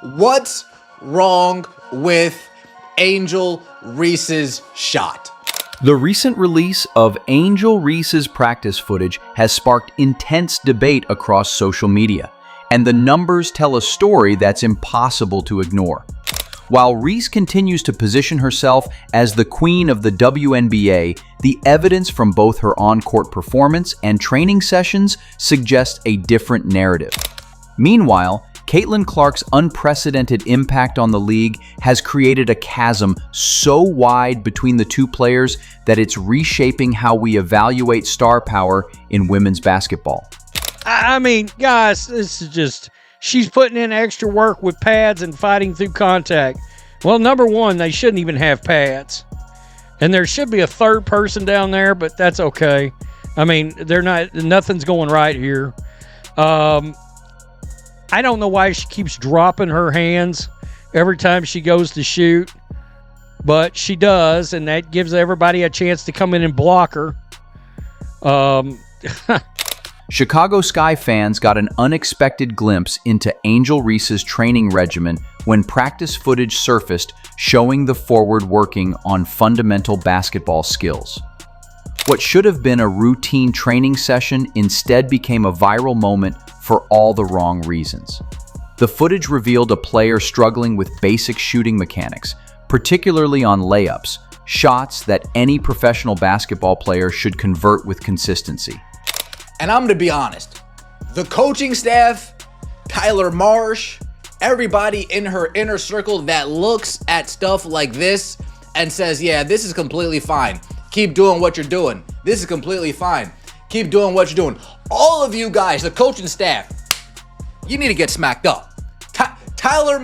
What's wrong with Angel Reese's shot? The recent release of Angel Reese's practice footage has sparked intense debate across social media, and the numbers tell a story that's impossible to ignore. While Reese continues to position herself as the queen of the WNBA, the evidence from both her on-court performance and training sessions suggests a different narrative. Meanwhile, Caitlin Clark's unprecedented impact on the league has created a chasm so wide between the two players that it's reshaping how we evaluate star power in women's basketball. I mean, guys, this is just, she's putting in extra work with pads and fighting through contact. Well, number one, they shouldn't even have pads. And there should be a third person down there, but that's okay. I mean, nothing's going right here. I don't know why she keeps dropping her hands every time she goes to shoot, but she does, and that gives everybody a chance to come in and block her. Chicago Sky fans got an unexpected glimpse into Angel Reese's training regimen when practice footage surfaced showing the forward working on fundamental basketball skills. What should have been a routine training session instead became a viral moment for all the wrong reasons. The footage revealed a player struggling with basic shooting mechanics, particularly on layups, shots that any professional basketball player should convert with consistency. And I'm going to be honest, the coaching staff, Tyler Marsh, everybody in her inner circle that looks at stuff like this and says, yeah, this is completely fine. Keep doing what you're doing. This is completely fine. Keep doing what you're doing. All of you guys, the coaching staff, you need to get smacked up. Tyler,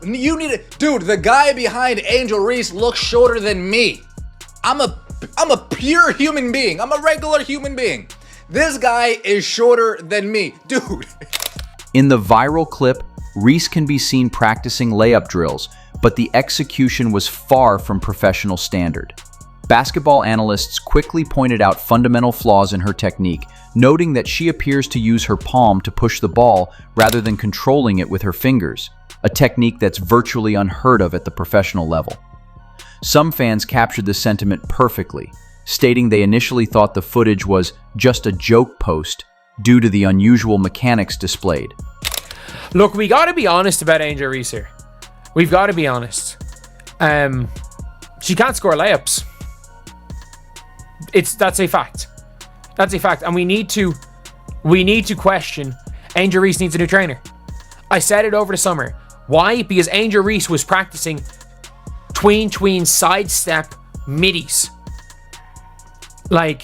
you need to, dude, the guy behind Angel Reese looks shorter than me. I'm a pure human being. I'm a regular human being. This guy is shorter than me, dude. In the viral clip, Reese can be seen practicing layup drills, but the execution was far from professional standard. Basketball analysts quickly pointed out fundamental flaws in her technique, noting that she appears to use her palm to push the ball rather than controlling it with her fingers, a technique that's virtually unheard of at the professional level. Some fans captured the sentiment perfectly, stating they initially thought the footage was just a joke post due to the unusual mechanics displayed. Look, we got to be honest about Angel Reese here. We've got to be honest. She can't score layups. That's a fact. That's a fact, and we need to question. Angel Reese needs a new trainer. I said it over the summer. Why? Because Angel Reese was practicing tween sidestep middies. Like,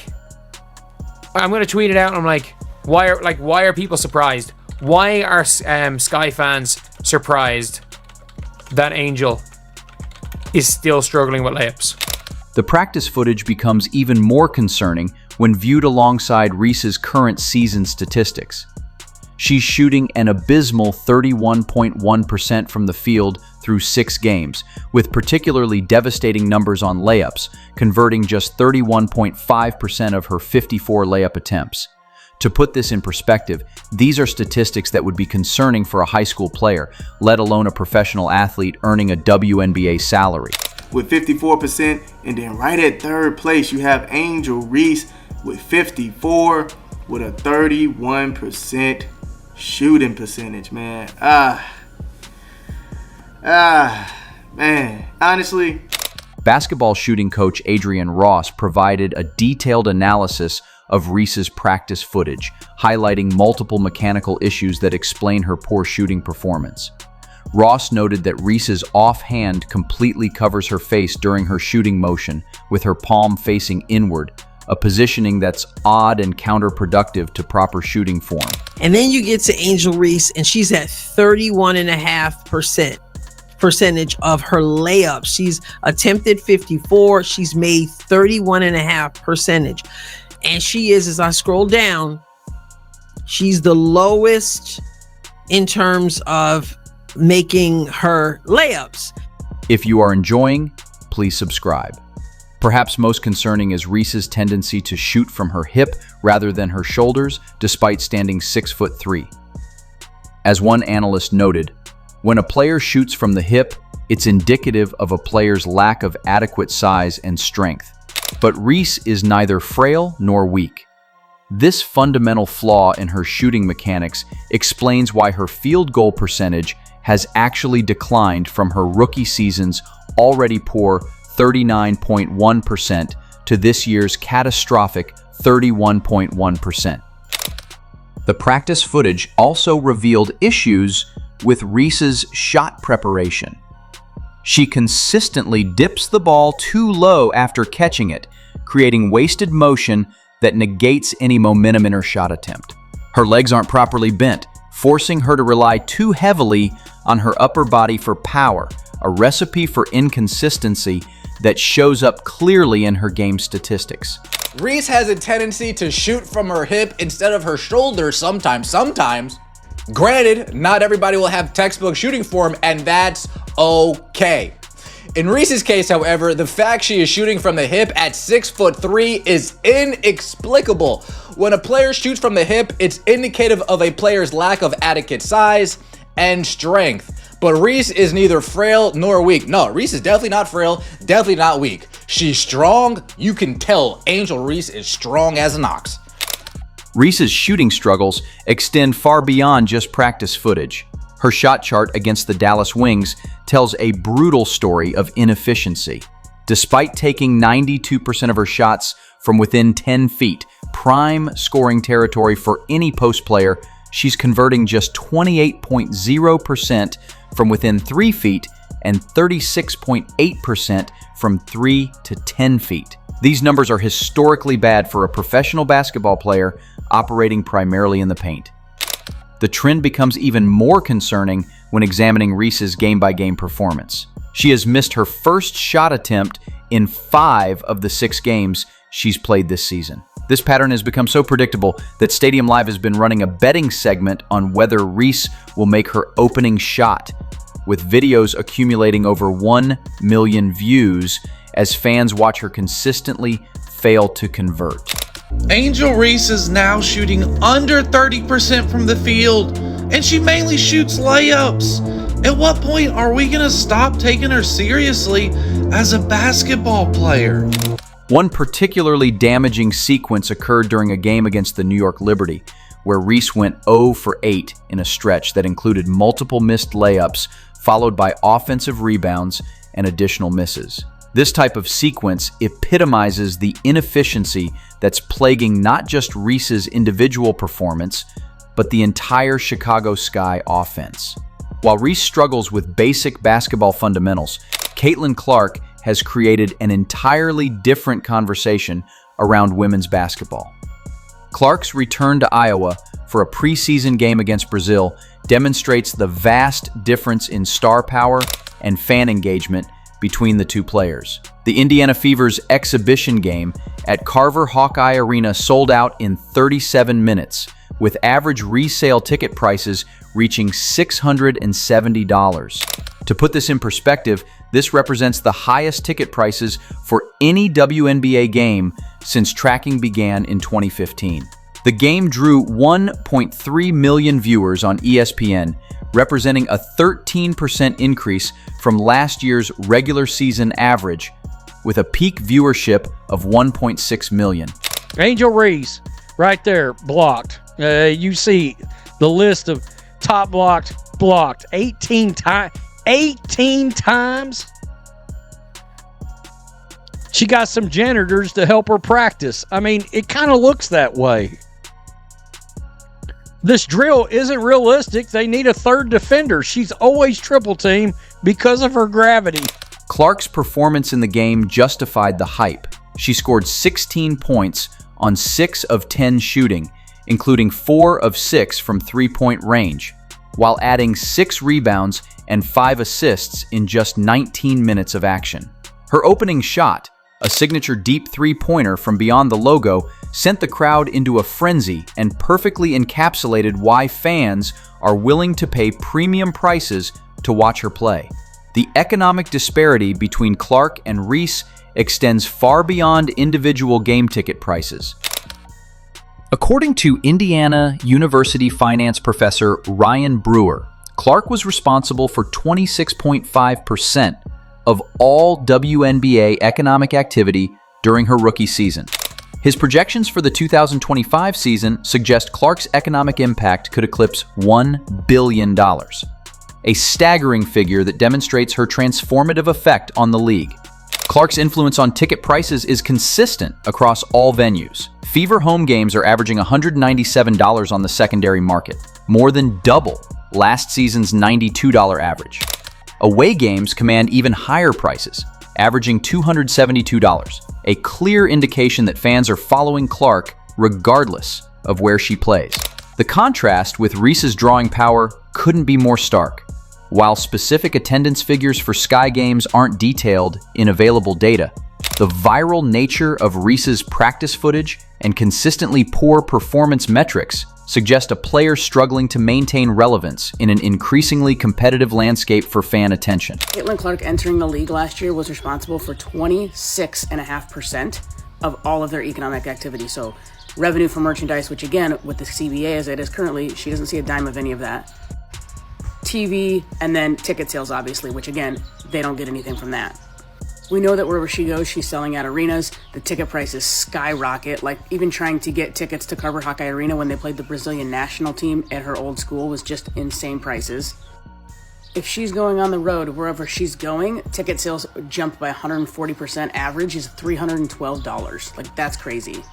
I'm gonna tweet it out. And I'm like, why are people surprised? Why are Sky fans surprised that Angel is still struggling with layups? The practice footage becomes even more concerning when viewed alongside Reese's current season statistics. She's shooting an abysmal 31.1% from the field through 6 games, with particularly devastating numbers on layups, converting just 31.5% of her 54 layup attempts. To put this in perspective, these are statistics that would be concerning for a high school player, let alone a professional athlete earning a WNBA salary. With 54%, and then right at third place you have Angel Reese with 54 with a 31% shooting percentage, man. Man, honestly. Basketball shooting coach Adrian Ross provided a detailed analysis of Reese's practice footage, highlighting multiple mechanical issues that explain her poor shooting performance. Ross noted that Reese's offhand completely covers her face during her shooting motion, with her palm facing inward, a positioning that's odd and counterproductive to proper shooting form. And then you get to Angel Reese, and she's at 31.5% of her layups. She's attempted 54. She's made 31.5%. And she is, as I scroll down, she's the lowest in terms of making her layups. If you are enjoying, please subscribe. Perhaps most concerning is Reese's tendency to shoot from her hip rather than her shoulders, despite standing 6'3". As one analyst noted, when a player shoots from the hip, it's indicative of a player's lack of adequate size and strength. But Reese is neither frail nor weak. This fundamental flaw in her shooting mechanics explains why her field goal percentage has actually declined from her rookie season's already poor 39.1% to this year's catastrophic 31.1%. The practice footage also revealed issues with Reese's shot preparation. She consistently dips the ball too low after catching it, creating wasted motion that negates any momentum in her shot attempt. Her legs aren't properly bent, forcing her to rely too heavily on her upper body for power, a recipe for inconsistency that shows up clearly in her game statistics. Reese has a tendency to shoot from her hip instead of her shoulder sometimes. Granted, not everybody will have textbook shooting form, and that's okay. In Reese's case, however, the fact she is shooting from the hip at 6'3" is inexplicable. When a player shoots from the hip, it's indicative of a player's lack of adequate size and strength. But Reese is neither frail nor weak. No, Reese is definitely not frail, definitely not weak. She's strong. You can tell Angel Reese is strong as an ox. Reese's shooting struggles extend far beyond just practice footage. Her shot chart against the Dallas Wings tells a brutal story of inefficiency. Despite taking 92% of her shots from within 10 feet, prime scoring territory for any post player, she's converting just 28.0% from within 3 feet and 36.8% from 3 to 10 feet. These numbers are historically bad for a professional basketball player operating primarily in the paint. The trend becomes even more concerning when examining Reese's game-by-game performance. She has missed her first shot attempt in 5 of the 6 games she's played this season. This pattern has become so predictable that Stadium Live has been running a betting segment on whether Reese will make her opening shot, with videos accumulating over 1 million views as fans watch her consistently fail to convert. Angel Reese is now shooting under 30% from the field, and she mainly shoots layups. At what point are we going to stop taking her seriously as a basketball player? One particularly damaging sequence occurred during a game against the New York Liberty, where Reese went 0 for 8 in a stretch that included multiple missed layups, followed by offensive rebounds and additional misses. This type of sequence epitomizes the inefficiency that's plaguing not just Reese's individual performance, but the entire Chicago Sky offense. While Reese struggles with basic basketball fundamentals, Caitlin Clark has created an entirely different conversation around women's basketball. Clark's return to Iowa for a preseason game against Brazil demonstrates the vast difference in star power and fan engagement between the two players. The Indiana Fever's exhibition game at Carver Hawkeye Arena sold out in 37 minutes, with average resale ticket prices reaching $670. To put this in perspective, this represents the highest ticket prices for any WNBA game since tracking began in 2015. The game drew 1.3 million viewers on ESPN, representing a 13% increase from last year's regular season average, with a peak viewership of 1.6 million. Angel Reese, right there, blocked. You see the list of top blocked 18 times. 18 times? She got some janitors to help her practice. I mean, it kind of looks that way. This drill isn't realistic. They need a third defender. She's always triple team because of her gravity. Clark's performance in the game justified the hype. She scored 16 points on 6 of 10 shooting, including 4 of 6 from three-point range, while adding 6 rebounds and 5 assists in just 19 minutes of action. Her opening shot, a signature deep three-pointer from beyond the logo, sent the crowd into a frenzy and perfectly encapsulated why fans are willing to pay premium prices to watch her play. The economic disparity between Clark and Reese extends far beyond individual game ticket prices. According to Indiana University finance professor Ryan Brewer, Clark was responsible for 26.5% of all WNBA economic activity during her rookie season. His projections for the 2025 season suggest Clark's economic impact could eclipse $1 billion, a staggering figure that demonstrates her transformative effect on the league. Clark's influence on ticket prices is consistent across all venues. Fever home games are averaging $197 on the secondary market, more than double last season's $92 average. Away games command even higher prices, averaging $272, a clear indication that fans are following Clark regardless of where she plays. The contrast with Reese's drawing power couldn't be more stark. While specific attendance figures for Sky games aren't detailed in available data, the viral nature of Reese's practice footage and consistently poor performance metrics suggest a player struggling to maintain relevance in an increasingly competitive landscape for fan attention. Caitlin Clark entering the league last year was responsible for 26.5% of all of their economic activity. So revenue from merchandise, which again, with the CBA as it is currently, she doesn't see a dime of any of that. TV, and then ticket sales, obviously, which again, they don't get anything from that. We know that wherever she goes, she's selling out arenas. The ticket prices skyrocket. Like even trying to get tickets to Carver Hawkeye Arena when they played the Brazilian national team at her old school was just insane prices. If she's going on the road, wherever she's going, ticket sales jump by 140%. Average is $312. Like that's crazy.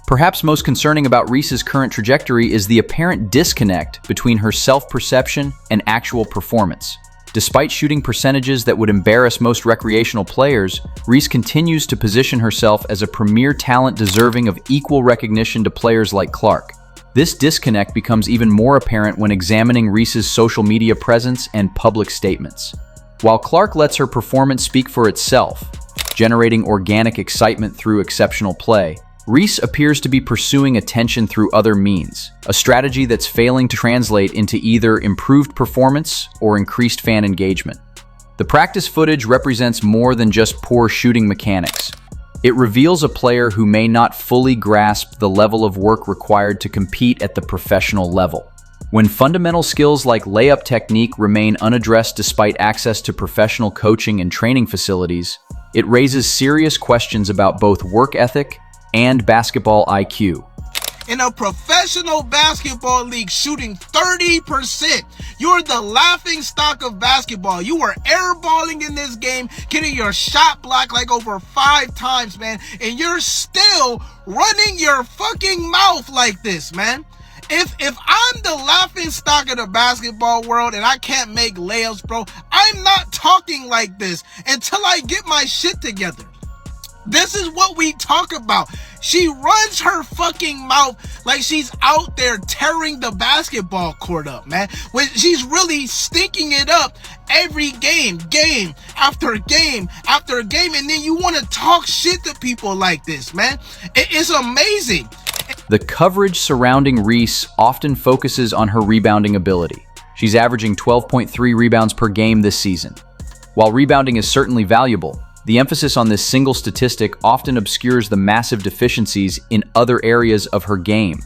Perhaps most concerning about Reese's current trajectory is the apparent disconnect between her self-perception and actual performance. Despite shooting percentages that would embarrass most recreational players, Reese continues to position herself as a premier talent deserving of equal recognition to players like Clark. This disconnect becomes even more apparent when examining Reese's social media presence and public statements. While Clark lets her performance speak for itself, generating organic excitement through exceptional play, Reese appears to be pursuing attention through other means, a strategy that's failing to translate into either improved performance or increased fan engagement. The practice footage represents more than just poor shooting mechanics. It reveals a player who may not fully grasp the level of work required to compete at the professional level. When fundamental skills like layup technique remain unaddressed despite access to professional coaching and training facilities, it raises serious questions about both work ethic and basketball IQ. In a professional basketball league shooting 30%, you're the laughing stock of basketball. You were airballing in this game, getting your shot blocked like over 5 times, man, and you're still running your fucking mouth like this, man. If I'm the laughing stock of the basketball world and I can't make layups, bro, I'm not talking like this until I get my shit together. This is what we talk about. She runs her fucking mouth like she's out there tearing the basketball court up, man. When she's really stinking it up every game after game after game. And then you want to talk shit to people like this, man. It's amazing. The coverage surrounding Reese often focuses on her rebounding ability. She's averaging 12.3 rebounds per game this season. While rebounding is certainly valuable, the emphasis on this single statistic often obscures the massive deficiencies in other areas of her game.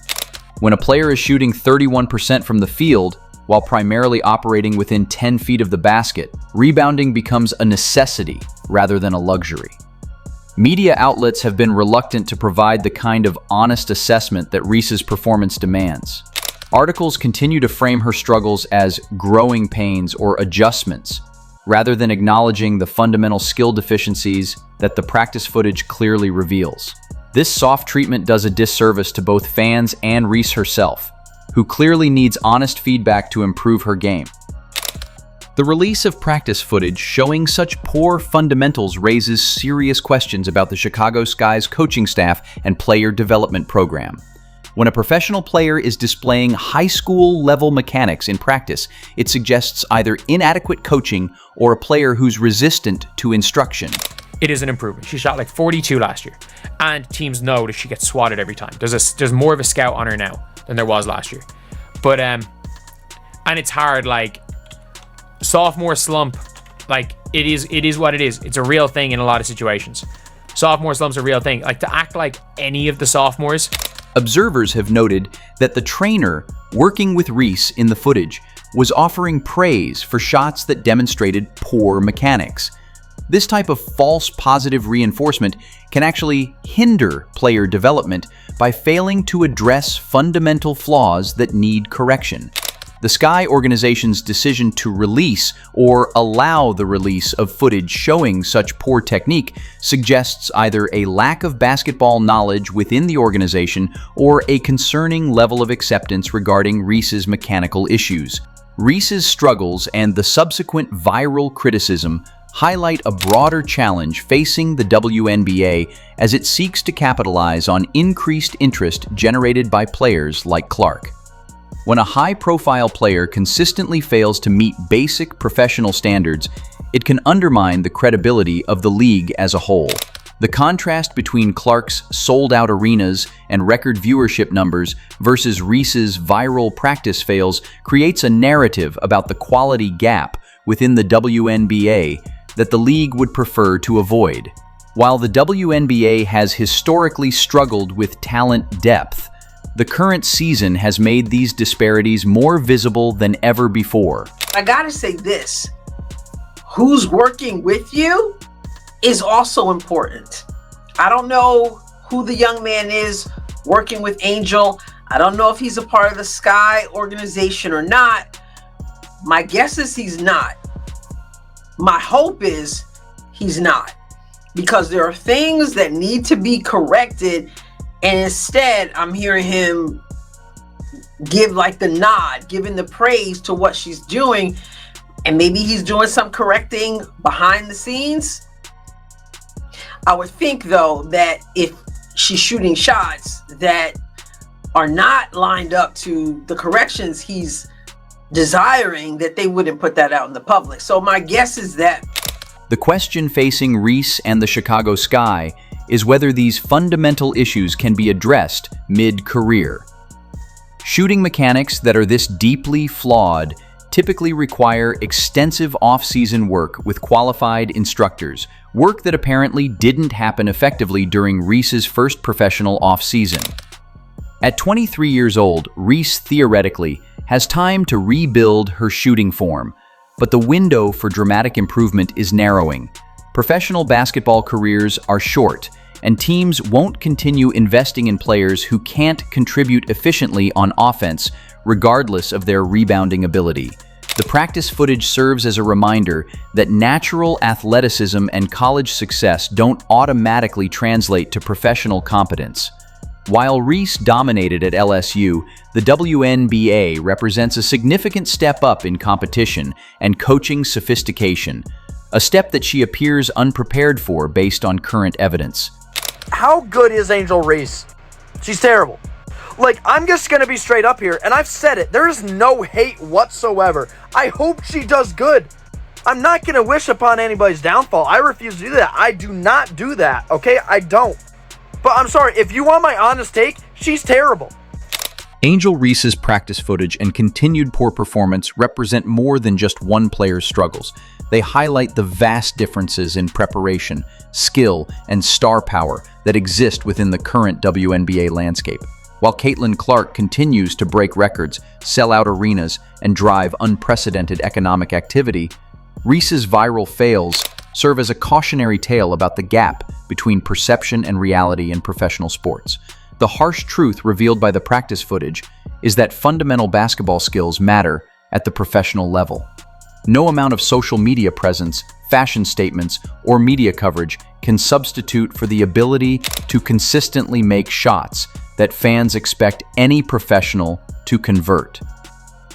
When a player is shooting 31% from the field, while primarily operating within 10 feet of the basket, rebounding becomes a necessity rather than a luxury. Media outlets have been reluctant to provide the kind of honest assessment that Reese's performance demands. Articles continue to frame her struggles as growing pains or adjustments, rather than acknowledging the fundamental skill deficiencies that the practice footage clearly reveals. This soft treatment does a disservice to both fans and Reese herself, who clearly needs honest feedback to improve her game. The release of practice footage showing such poor fundamentals raises serious questions about the Chicago Sky's coaching staff and player development program. When a professional player is displaying high school level mechanics in practice, it suggests either inadequate coaching or a player who's resistant to instruction. It is an improvement. She shot like 42 last year, and teams know that she gets swatted every time. There's more of a scout on her now than there was last year. But and it's hard, like sophomore slump, like it is what it is. It's a real thing in a lot of situations. Sophomore slump's a real thing. Like to act like any of the sophomores Observers have noted that the trainer working with Reese in the footage was offering praise for shots that demonstrated poor mechanics. This type of false positive reinforcement can actually hinder player development by failing to address fundamental flaws that need correction. The Sky organization's decision to release or allow the release of footage showing such poor technique suggests either a lack of basketball knowledge within the organization or a concerning level of acceptance regarding Reese's mechanical issues. Reese's struggles and the subsequent viral criticism highlight a broader challenge facing the WNBA as it seeks to capitalize on increased interest generated by players like Clark. When a high-profile player consistently fails to meet basic professional standards, it can undermine the credibility of the league as a whole. The contrast between Clark's sold-out arenas and record viewership numbers versus Reese's viral practice fails creates a narrative about the quality gap within the WNBA that the league would prefer to avoid. While the WNBA has historically struggled with talent depth, the current season has made these disparities more visible than ever before. I gotta say this, who's working with you is also important. I don't know who the young man is working with Angel. I don't know if he's a part of the Sky organization or not. My guess is he's not. My hope is he's not, because there are things that need to be corrected, and instead I'm hearing him give like the nod, giving the praise to what she's doing, and maybe he's doing some correcting behind the scenes. I would think though that if she's shooting shots that are not lined up to the corrections he's desiring, that they wouldn't put that out in the public. So my guess is that the question facing Reese and the Chicago Sky is whether these fundamental issues can be addressed mid-career. Shooting mechanics that are this deeply flawed typically require extensive off-season work with qualified instructors, work that apparently didn't happen effectively during Reese's first professional off-season. At 23 years old, Reese theoretically has time to rebuild her shooting form, but the window for dramatic improvement is narrowing. Professional basketball careers are short, and teams won't continue investing in players who can't contribute efficiently on offense, regardless of their rebounding ability. The practice footage serves as a reminder that natural athleticism and college success don't automatically translate to professional competence. While Reese dominated at LSU, the WNBA represents a significant step up in competition and coaching sophistication, a step that she appears unprepared for based on current evidence. How good is Angel Reese? She's terrible. Like, I'm just going to be straight up here, and I've said it. There is no hate whatsoever. I hope she does good. I'm not going to wish upon anybody's downfall. I refuse to do that. I do not do that, okay? I don't. But I'm sorry, if you want my honest take, she's terrible. Angel Reese's practice footage and continued poor performance represent more than just one player's struggles. They highlight the vast differences in preparation, skill, and star power that exist within the current WNBA landscape. While Caitlin Clark continues to break records, sell out arenas, and drive unprecedented economic activity, Reese's viral fails serve as a cautionary tale about the gap between perception and reality in professional sports. The harsh truth revealed by the practice footage is that fundamental basketball skills matter at the professional level. No amount of social media presence, fashion statements, or media coverage can substitute for the ability to consistently make shots that fans expect any professional to convert.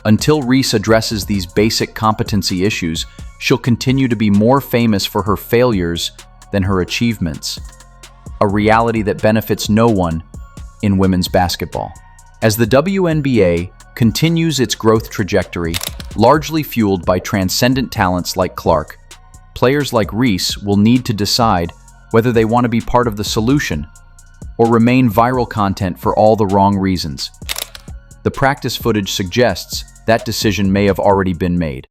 Until Reese addresses these basic competency issues, she'll continue to be more famous for her failures than her achievements, a reality that benefits no one in women's basketball. As the WNBA continues its growth trajectory, largely fueled by transcendent talents like Clark, players like Reese will need to decide whether they want to be part of the solution or remain viral content for all the wrong reasons. The practice footage suggests that decision may have already been made.